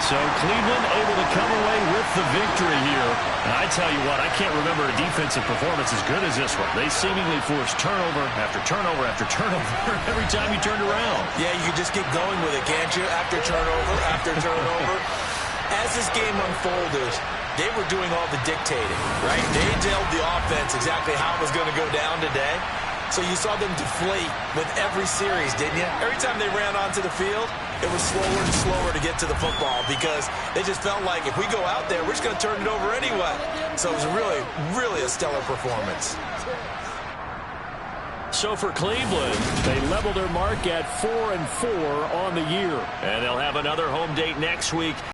So Cleveland able to come away with the victory here. And I tell you what, I can't remember a defensive performance as good as this one. They seemingly forced turnover after turnover after turnover every time you turned around. Yeah, you can just get going with it, can't you? After turnover, after turnover. As this game unfolded, they were doing all the dictating, right? They told the offense exactly how it was going to go down today. So you saw them deflate with every series, didn't you? Every time they ran onto the field, it was slower and slower to get to the football because they just felt like if we go out there, we're just going to turn it over anyway. So it was really, really a stellar performance. So for Cleveland, they level their mark at 4-4 on the year. And they'll have another home date next week.